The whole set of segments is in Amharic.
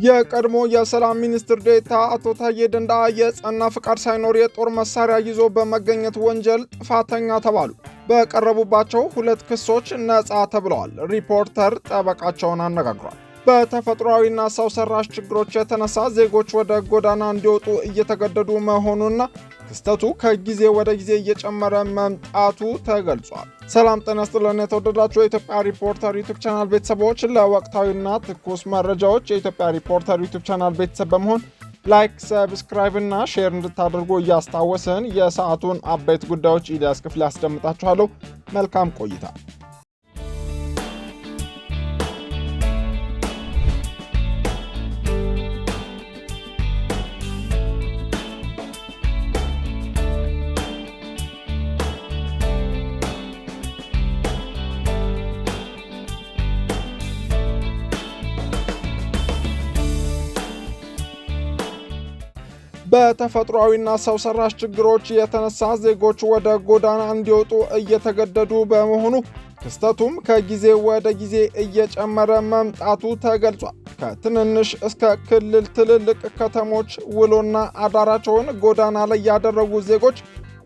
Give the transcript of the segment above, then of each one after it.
የቀድሞ የሰላም ሚኒስትር ዴኤታ አቶ ታዬ ደንደዓ የጸና ፍቃድ ሳይኖር የጦር መሳሪያ ይዞ በመገኘት ወንጀል ጥፋተኛ ተባሉ። በቀረቡባቸው 2 ክሶች ነፃ ተብለዋል። ሪፖርተር ጠበቃቸውን አነጋግሯል። በተፈጥሯዊና ሰው ሰራሽ ችግሮች የተነሳ ዜጎች ወደ ጎዳና እንዲወጡ እየተገደዱ መሆኑና ክስተቱ ከጊዜ ወደ ጊዜ እየጨመረ መምጣቱ ተገልጿል። ሰላም ጤና ይስጥልን የተወደዳችሁ የኢትዮጵያ ሪፖርተር ዩቲዩብ ቻናል ቤተሰቦች፣ ለወቅታዊና ትኩስ መረጃዎች የኢትዮጵያ ሪፖርተር ዩቲዩብ ቻናል ቤተሰብ በመሆን ላይክ፣ ሰብስክራይብ እና ሼር እንድታደርጉ እያስታወስን የሰዓቱን አበይት ጉዳዮች ኢልያስ ክፍሌ ያስደምጣችኋለሁ። መልካም ቆይታ። በተፈጥሯዊና ሰው ሰራሽ ችግሮች የተነሳ ዜጎች ወደ ጎዳና እንዲወጡ እየተገደዱ በመሆኑ ክስተቱም ከጊዜ ወደ ጊዜ እየጨመረ መምጣቱ ተገልጿል። ከትንንሽ እስከ ክልል ትልልቅ ከተሞች ውሎና አዳራቸውን ጎዳና ላይ ያደረጉ ዜጎች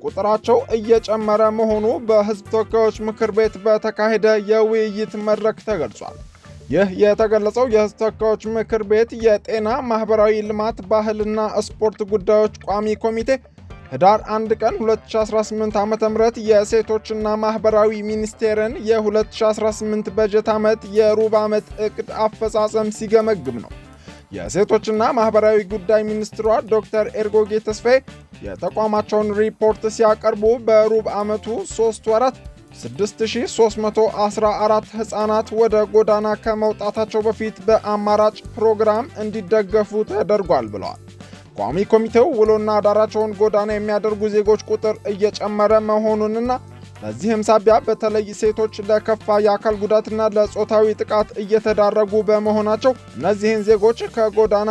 ቁጥራቸው እየጨመረ መሆኑ በሕዝብ ተወካዮች ምክር ቤት በተካሄደ የውይይት መድረክ ተገልጿል። ይህ የተገለጸው የሕዝብ ተወካዮች ምክር ቤት የጤና፣ ማህበራዊ ልማት፣ ባህልና ስፖርት ጉዳዮች ቋሚ ኮሚቴ ህዳር 1 ቀን 2018 ዓ.ም የሴቶችና ማህበራዊ ሚኒስቴርን የ2018 በጀት ዓመት የሩብ ዓመት ዕቅድ አፈጻጸም ሲገመግም ነው። የሴቶችና ማህበራዊ ጉዳይ ሚኒስትሯ ዶክተር ኤርጎጌ ተስፋዬ የተቋማቸውን ሪፖርት ሲያቀርቡ በሩብ ዓመቱ 3 ወራት 6314 ህጻናት ወደ ጎዳና ከመውጣታቸው በፊት በአማራጭ ፕሮግራም እንዲደገፉ ተደርጓል ብለዋል። ቋሚ ኮሚቴው ውሎና አዳራቸውን ጎዳና የሚያደርጉ ዜጎች ቁጥር እየጨመረ መሆኑንና በዚህም ሳቢያ በተለይ ሴቶች ለከፋ የአካል ጉዳትና ለጾታዊ ጥቃት እየተዳረጉ በመሆናቸው እነዚህን ዜጎች ከጎዳና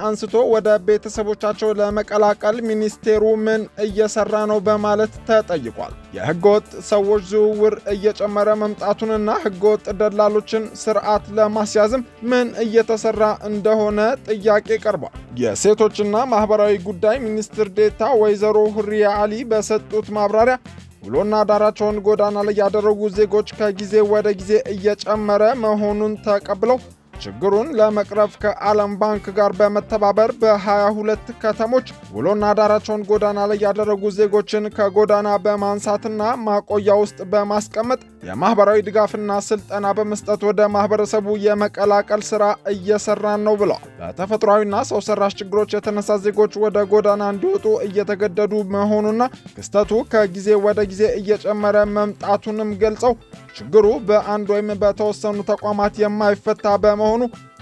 አንስቶ ወደ ቤተሰቦቻቸው ለመቀላቀል ሚኒስቴሩ ምን እየሰራ ነው በማለት ተጠይቋል። የህገወጥ ሰዎች ዝውውር እየጨመረ መምጣቱንና ህገወጥ ደላሎችን ስርዓት ለማስያዝም ምን እየተሰራ እንደሆነ ጥያቄ ቀርቧል። የሴቶችና ማህበራዊ ጉዳይ ሚኒስትር ዴኤታ ወይዘሮ ሁሪያ አሊ በሰጡት ማብራሪያ ውሎና አዳራቸውን ጎዳና ላይ ያደረጉ ዜጎች ከጊዜ ወደ ጊዜ እየጨመረ መሆኑን ተቀብለው ችግሩን ለመቅረፍ ከዓለም ባንክ ጋር በመተባበር በ22 ከተሞች ውሎና አዳራቸውን ጎዳና ላይ ያደረጉ ዜጎችን ከጎዳና በማንሳትና ማቆያ ውስጥ በማስቀመጥ የማህበራዊ ድጋፍና ስልጠና በመስጠት ወደ ማህበረሰቡ የመቀላቀል ስራ እየሰራን ነው ብለዋል። በተፈጥሯዊና ሰው ሰራሽ ችግሮች የተነሳ ዜጎች ወደ ጎዳና እንዲወጡ እየተገደዱ መሆኑና ክስተቱ ከጊዜ ወደ ጊዜ እየጨመረ መምጣቱንም ገልጸው ችግሩ በአንድ ወይም በተወሰኑ ተቋማት የማይፈታ በመሆኑ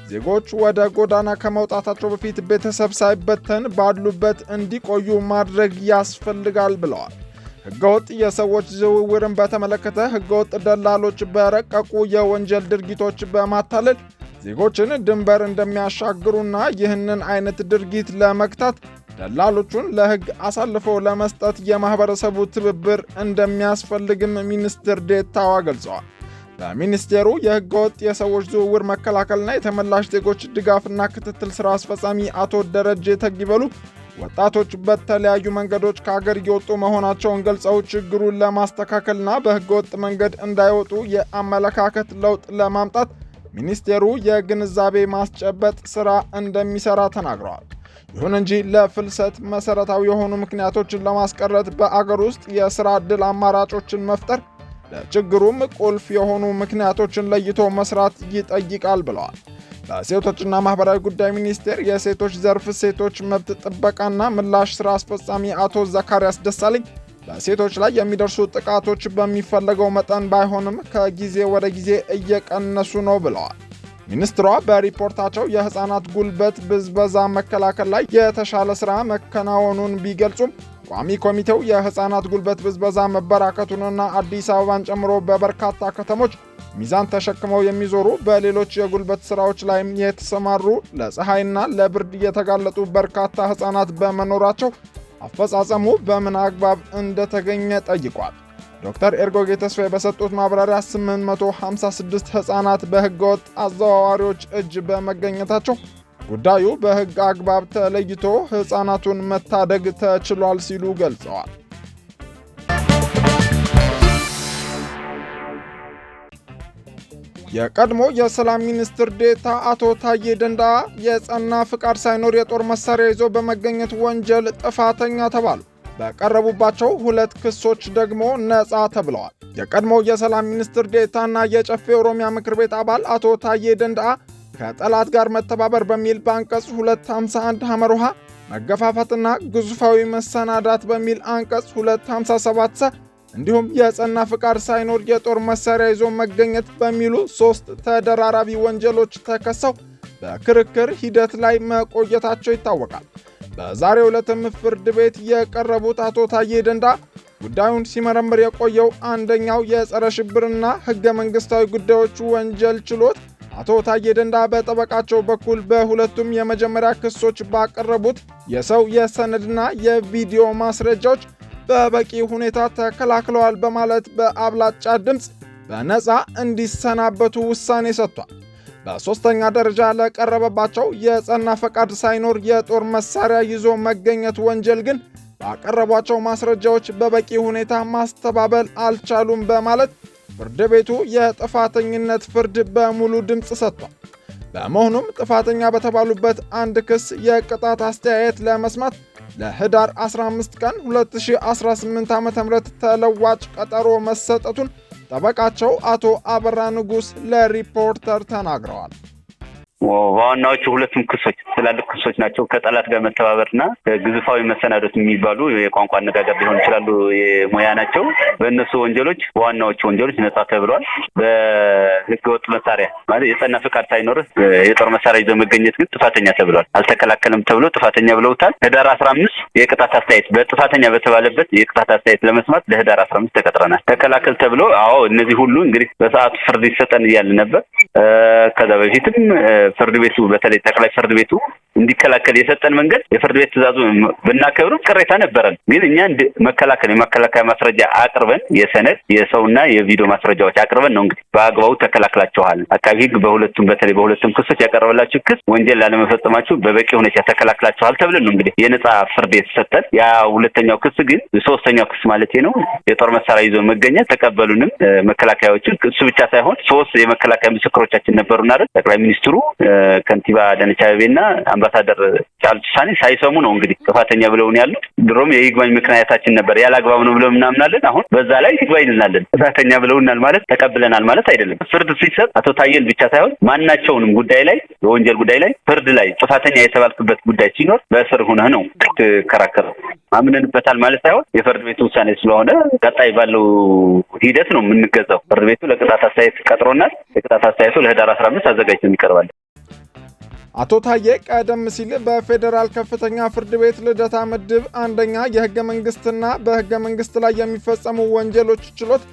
ዜጎች ወደ ጎዳና ከመውጣታቸው በፊት ቤተሰብ ሳይበተን ባሉበት እንዲቆዩ ማድረግ ያስፈልጋል ብለዋል። ህገወጥ የሰዎች ዝውውርን በተመለከተ ህገወጥ ደላሎች በረቀቁ የወንጀል ድርጊቶች በማታለል ዜጎችን ድንበር እንደሚያሻግሩና ይህንን አይነት ድርጊት ለመግታት ደላሎቹን ለህግ አሳልፈው ለመስጠት የማህበረሰቡ ትብብር እንደሚያስፈልግም ሚኒስትር ዴኤታዋ ገልጸዋል። በሚኒስቴሩ የህገወጥ የሰዎች ዝውውር መከላከልና የተመላሽ ዜጎች ድጋፍና ክትትል ስራ አስፈጻሚ አቶ ደረጀ ተግበሉ ወጣቶች በተለያዩ መንገዶች ከሀገር እየወጡ መሆናቸውን ገልጸው ችግሩን ለማስተካከልና በህገወጥ መንገድ እንዳይወጡ የአመለካከት ለውጥ ለማምጣት ሚኒስቴሩ የግንዛቤ ማስጨበጥ ስራ እንደሚሰራ ተናግረዋል። ይሁን እንጂ ለፍልሰት መሰረታዊ የሆኑ ምክንያቶችን ለማስቀረት በአገር ውስጥ የስራ ዕድል አማራጮችን መፍጠር ለችግሩም ቁልፍ የሆኑ ምክንያቶችን ለይቶ መስራት ይጠይቃል ብለዋል። በሴቶችና ማህበራዊ ጉዳይ ሚኒስቴር የሴቶች ዘርፍ ሴቶች መብት ጥበቃና ምላሽ ስራ አስፈጻሚ አቶ ዘካሪያስ ደሳለኝ በሴቶች ላይ የሚደርሱ ጥቃቶች በሚፈለገው መጠን ባይሆንም ከጊዜ ወደ ጊዜ እየቀነሱ ነው ብለዋል። ሚኒስትሯ በሪፖርታቸው የህፃናት ጉልበት ብዝበዛ መከላከል ላይ የተሻለ ስራ መከናወኑን ቢገልጹም ቋሚ ኮሚቴው የህፃናት ጉልበት ብዝበዛ መበራከቱንና አዲስ አበባን ጨምሮ በበርካታ ከተሞች ሚዛን ተሸክመው የሚዞሩ በሌሎች የጉልበት ስራዎች ላይ የተሰማሩ ለፀሐይና ለብርድ የተጋለጡ በርካታ ህፃናት በመኖራቸው አፈጻጸሙ በምን አግባብ እንደተገኘ ጠይቋል። ዶክተር ኤርጎጌ ተስፋዬ በሰጡት ማብራሪያ 856 ሕፃናት በህገወጥ አዘዋዋሪዎች እጅ በመገኘታቸው ጉዳዩ በህግ አግባብ ተለይቶ ሕፃናቱን መታደግ ተችሏል ሲሉ ገልጸዋል። የቀድሞ የሰላም ሚኒስትር ዴታ አቶ ታዬ ደንደአ የጸና ፍቃድ ሳይኖር የጦር መሳሪያ ይዞ በመገኘት ወንጀል ጥፋተኛ ተባሉ። በቀረቡባቸው 2 ክሶች ደግሞ ነፃ ተብለዋል። የቀድሞ የሰላም ሚኒስትር ዴታና የጨፌ ኦሮሚያ ምክር ቤት አባል አቶ ታዬ ደንደአ ከጠላት ጋር መተባበር በሚል በአንቀጽ 251 ሐመር ውሃ መገፋፋትና ግዙፋዊ መሰናዳት በሚል አንቀጽ 257 ሰ እንዲሁም የጸና ፍቃድ ሳይኖር የጦር መሳሪያ ይዞ መገኘት በሚሉ 3 ተደራራቢ ወንጀሎች ተከሰው በክርክር ሂደት ላይ መቆየታቸው ይታወቃል። በዛሬው ዕለትም ፍርድ ቤት የቀረቡት አቶ ታዬ ደንደአ ጉዳዩን ሲመረምር የቆየው አንደኛው የጸረ ሽብርና ሕገ መንግሥታዊ ጉዳዮች ወንጀል ችሎት አቶ ታዬ ደንደአ በጠበቃቸው በኩል በሁለቱም የመጀመሪያ ክሶች ባቀረቡት የሰው የሰነድና የቪዲዮ ማስረጃዎች በበቂ ሁኔታ ተከላክለዋል በማለት በአብላጫ ድምፅ በነፃ እንዲሰናበቱ ውሳኔ ሰጥቷል። በሦስተኛ ደረጃ ለቀረበባቸው የጸና ፈቃድ ሳይኖር የጦር መሳሪያ ይዞ መገኘት ወንጀል ግን ባቀረቧቸው ማስረጃዎች በበቂ ሁኔታ ማስተባበል አልቻሉም በማለት ፍርድ ቤቱ የጥፋተኝነት ፍርድ በሙሉ ድምፅ ሰጥቷል። በመሆኑም ጥፋተኛ በተባሉበት አንድ ክስ የቅጣት አስተያየት ለመስማት ለህዳር 15 ቀን 2018 ዓ.ም ተለዋጭ ቀጠሮ መሰጠቱን ጠበቃቸው አቶ አበራ ንጉስ ለሪፖርተር ተናግረዋል። ዋናዎቹ 2 ክሶች ትላልቅ ክሶች ናቸው። ከጠላት ጋር መተባበርና ግዙፋዊ መሰናዶት የሚባሉ የቋንቋ አነጋገር ሊሆን ይችላሉ የሙያ ናቸው። በእነሱ ወንጀሎች ዋናዎቹ ወንጀሎች ነጻ ተብለዋል። በህገወጥ መሳሪያ ማለት የጸና ፍቃድ ሳይኖር የጦር መሳሪያ ይዞ መገኘት ግን ጥፋተኛ ተብሏል። አልተከላከለም ተብሎ ጥፋተኛ ብለውታል። ህዳር 15 የቅጣት አስተያየት በጥፋተኛ በተባለበት የቅጣት አስተያየት ለመስማት ለህዳር 15 ተቀጥረናል። ተከላከል ተብሎ እንዚህ ሁሉ እንግዲህ በሰዓቱ ፍርድ ይሰጠን እያለ ነበር። ከዛ በፊትም ፍርድ ቤቱ በተለይ ጠቅላይ ፍርድ ቤቱ እንዲከላከል የሰጠን መንገድ የፍርድ ቤት ትዕዛዙ ብናከብርም ቅሬታ ነበረን። ግን እኛ የመከላከያ ማስረጃ አቅርበን የሰነድ የሰውና የቪዲዮ ማስረጃዎች አቅርበን ነው እንግዲህ በአግባቡ ተከላክላችኋል። አቃቢ ህግ በተለይ በሁለቱም ክሶች ያቀረበላችሁ ክስ ወንጀል ላለመፈጸማችሁ በበቂ ሁኔታ ተከላክላችኋል ተብለን ነው እንግዲህ የነጻ ፍርድ የተሰጠን። ያ ሁለተኛው ክስ ግን ሶስተኛው ክስ ማለት ነው የጦር መሳሪያ ይዞ መገኘት ተቀበሉንም መከላከያዎቹ እሱ ብቻ ሳይሆን 3 የመከላከያ ምስክሮቻችን ነበሩና ጠቅላይ ሚኒስትሩ ከንቲባ አዳነች አቤቤና አምባሳደር ጫልቱ ሳኒ ሳይሰሙ ነው እንግዲህ ጥፋተኛ ብለውን ያሉት። ድሮም የይግባኝ ምክንያታችን ነበር ያላግባብ ነው ብለን እናምናለን። አሁን በዛ ላይ ይግባኝ እንላለን። ጥፋተኛ ብለውናል ማለት ተቀብለናል ማለት አይደለም። ፍርድ ሲሰጥ አቶ ታዬን ብቻ ሳይሆን ማናቸውንም ጉዳይ ላይ የወንጀል ጉዳይ ላይ ፍርድ ላይ ጥፋተኛ የተባልክበት ጉዳይ ሲኖር በእስር ሆነህ ነው ትከራከረው። አምነንበታል ማለት ሳይሆን የፍርድ ቤቱ ውሳኔ ስለሆነ ቀጣይ ባለው ሂደት ነው የምንገዛው። ፍርድ ቤቱ ለቅጣት አስተያየት ቀጥሮናል። የቅጣት አስተያየቱ ለህዳር 15 አዘጋጅተን ይቀርባል። አቶ ታዬ ቀደም ሲል በፌዴራል ከፍተኛ ፍርድ ቤት ልደታ ምድብ አንደኛ የህገ መንግስትና በህገ መንግስት ላይ የሚፈጸሙ ወንጀሎች ችሎት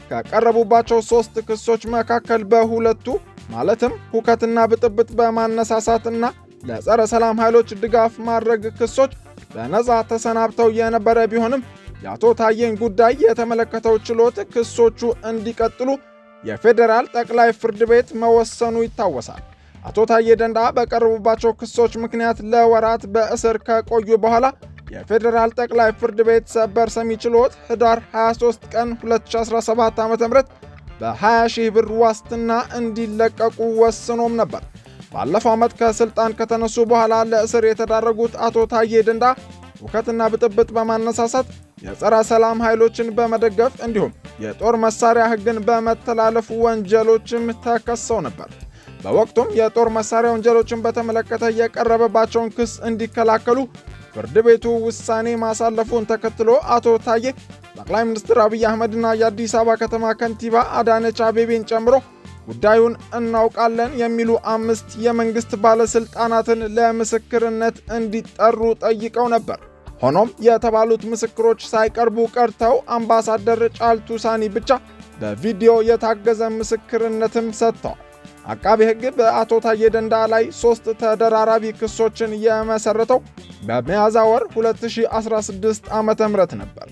ከቀረቡባቸው 3 ክሶች መካከል በሁለቱ ማለትም ሁከትና ብጥብጥ በማነሳሳትና ለጸረ ሰላም ኃይሎች ድጋፍ ማድረግ ክሶች በነጻ ተሰናብተው የነበረ ቢሆንም የአቶ ታዬን ጉዳይ የተመለከተው ችሎት ክሶቹ እንዲቀጥሉ የፌዴራል ጠቅላይ ፍርድ ቤት መወሰኑ ይታወሳል። አቶ ታዬ ደንደአ በቀረቡባቸው ክሶች ምክንያት ለወራት በእስር ከቆዩ በኋላ የፌዴራል ጠቅላይ ፍርድ ቤት ሰበር ሰሚ ችሎት ህዳር 23 ቀን 2017 ዓ.ም በ20,000 ብር ዋስትና እንዲለቀቁ ወስኖም ነበር። ባለፈው ዓመት ከስልጣን ከተነሱ በኋላ ለእስር የተዳረጉት አቶ ታዬ ደንደአ ሁከትና ብጥብጥ በማነሳሳት የጸረ ሰላም ኃይሎችን በመደገፍ እንዲሁም የጦር መሳሪያ ህግን በመተላለፍ ወንጀሎችም ተከሰው ነበር። በወቅቱም የጦር መሳሪያ ወንጀሎችን በተመለከተ የቀረበባቸውን ክስ እንዲከላከሉ ፍርድ ቤቱ ውሳኔ ማሳለፉን ተከትሎ አቶ ታዬ ጠቅላይ ሚኒስትር አብይ አህመድና የአዲስ አበባ ከተማ ከንቲባ አዳነች አቤቤን ጨምሮ ጉዳዩን እናውቃለን የሚሉ 5 የመንግስት ባለስልጣናትን ለምስክርነት እንዲጠሩ ጠይቀው ነበር። ሆኖም የተባሉት ምስክሮች ሳይቀርቡ ቀርተው አምባሳደር ጫልቱ ሳኒ ብቻ በቪዲዮ የታገዘ ምስክርነትም ሰጥተዋል። አቃቤ ሕግ በአቶ ታዬ ደንደአ ላይ 3 ተደራራቢ ክሶችን የመሰረተው በሚያዝያ ወር 2016 ዓ.ም ነበር።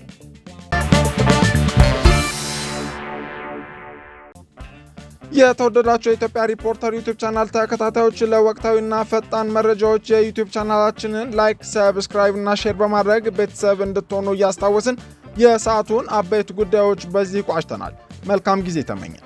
የተወደዳቸው የኢትዮጵያ ሪፖርተር ዩቲዩብ ቻናል ተከታታዮች ለወቅታዊና ፈጣን መረጃዎች የዩቲዩብ ቻናላችንን ላይክ፣ ሰብስክራይብ እና ሼር በማድረግ ቤተሰብ እንድትሆኑ እያስታወስን የሰዓቱን አበይት ጉዳዮች በዚህ ቋጭተናል። መልካም ጊዜ ተመኘን።